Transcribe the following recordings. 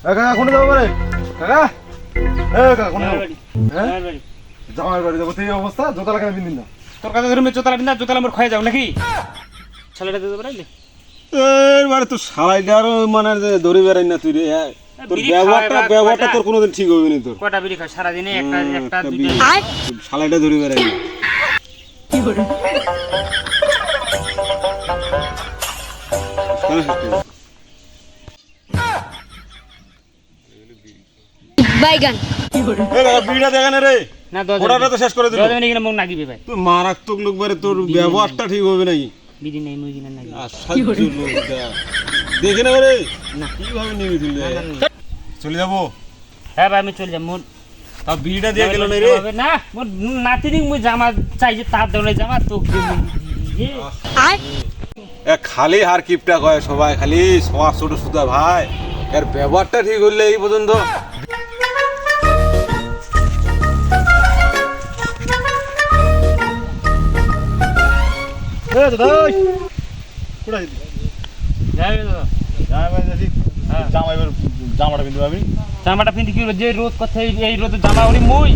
কাকা কোনে যাবো রে কাকা? কাকা কোনে যাবো? জামাই বাড়ি যাবো, এই অবস্থা জোতালা কেন পিন্দিন না? তোর কাছে ধরে জোতালা পিন্ধা জোতালা মোর খয়ে যাও নাকি? ছেলেটা দিতে পারলি? মানে তোর শালাইটার মানে ধরে বেড়াই না তুই রে। তোর ব্যবহারটা তোর কোনোদিন ঠিক হবে না। তোর কটা বিড়ি খাও সারাদিনে? একটা দুইটা শালাইটা ধরে বেড়াই না। বাইগান বিড়িটা দেখা না রে, না ওটা তো শেষ করে দিল। কিনা মুখ নাগিবে ভাই। তুই মারাত্মক লোক বারে, তোর ব্যবহারটা ঠিক হবে নাকি? বিড়ি নেই মুই কিনা নাগি। দেখে না রে না কিভাবে নিবি তুই? চলে যাবো? হ্যাঁ ভাই আমি চলে যাব। মোর তাও বিড়িটা দিয়ে গেল না রে। না মোর নাতিনি মুই জামা চাই যে তার দেওয়ালে জামা তো খালি হার কিপটা কয় সবাই, খালি সবার ছোট সুদা ভাই। এর ব্যবহারটা ঠিক হইলে এই পর্যন্ত জামাটা পিন্ধি কি যে রোদ কথা এই রোদে জামা উড়ি মুই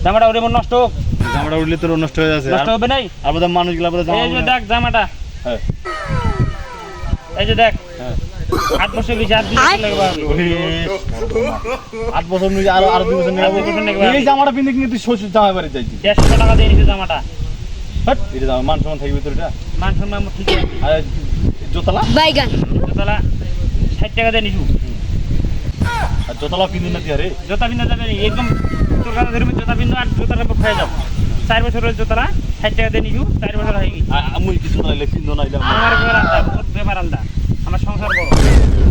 জামাটা উড়ে মোর নষ্ট হোক। জামাটা উঠলে তোর নষ্ট হয়ে যাচ্ছে। নষ্ট হবে নাই? আর বোধহয় মানুষগুলা এই যে দেখ জামাটা, এই যে দেখ 8 বছর বেশি 8 বছর লাগবে। 8 বছর নিয়ে আরো 2 বছর নিয়ে এই জামাটা পিন্ধে কিন্তু তুই শ্বশুর জামাই বাড়ি যাইছিস। 150 টাকা দিয়ে নিছে জামাটা। হট এটা জামা মান সম্মান থাকবে তোর? এটা মান সম্মান ঠিক আছে। আর জোতালা বাইগান জোতালা 60 টাকা দিয়ে নিছু। আর জোতালা পিন্ধি না তুই? আরে জোতা পিন্ধা যাবে না একদম। তোর কাছে ধরবি জোতা পিন্ধা আর জোতাটা খেয়ে যাও। 4 বছরের জোতালা 60 টাকা দিয়ে নিছু। 4 বছর হয়ে গেছে। আমি কিছু নাইলে পিন্ধো না। আমার ব্যাপার আলাদা, মোর ব্যাপার আলাদা। আমার সংসার বড়।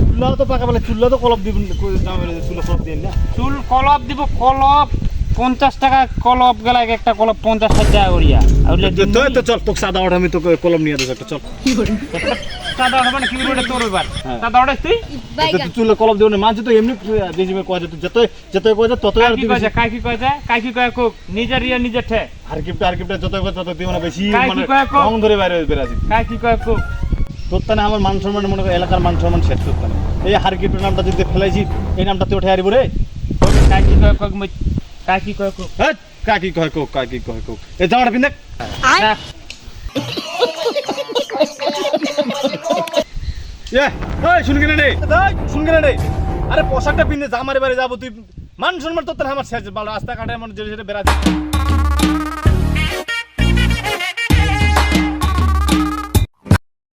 চুল্লা তো পাকা বলে, চুল্লা তো কলপ দিবেন, জামাই চুল্লা কলপ দেন না? চুল কলপ দিব, কলপ 50 টাকা কলপ গেলা, একটা কলপ 50-60 টাকা করিয়া। তো চল তোকে সাদা ওটা আমি তোকে কলম নিয়ে দেবো একটা। চল সাদা হবে না কি রোডে তোর ব্যাপার। সাদা ওটা তুই বাইগান চুল্লা কলপ দেবো না মাঝে তো এমনি বেশি কয় তুই যত কয় তত আর কি কয় কাই কি কয় কাই কি কয় কোক নিজের ইয়া নিজের ঠে আর কিপটা যত কয় তত দিও না বেশি। কাই কি মানে কয় কোক কম ধরে বাইরে বেরাছি। কাই কি কয় কোক তোর তানে আমার মান সম্মান মনে কর এলাকার মান সম্মান শেষ করতে না। এই হারকিপের নামটা যদি ফেলাইছি এই নামটা তুই উঠে হারিব রে। কাই কি কয় কোক কাই কি কয় কোক হ্যাঁ কাকি কয় কোক কাকি কয় কোক। এই জামাটা পিন্ধে শুন কিনা রে, শুন কিনা রে। আরে পোশাকটা পিন্ধে জামারে বাড়ি যাবো তুই মান সম্মান তোর আমার শেষ ভালো রাস্তা কাটে এমন যেটা বেড়াচ্ছে।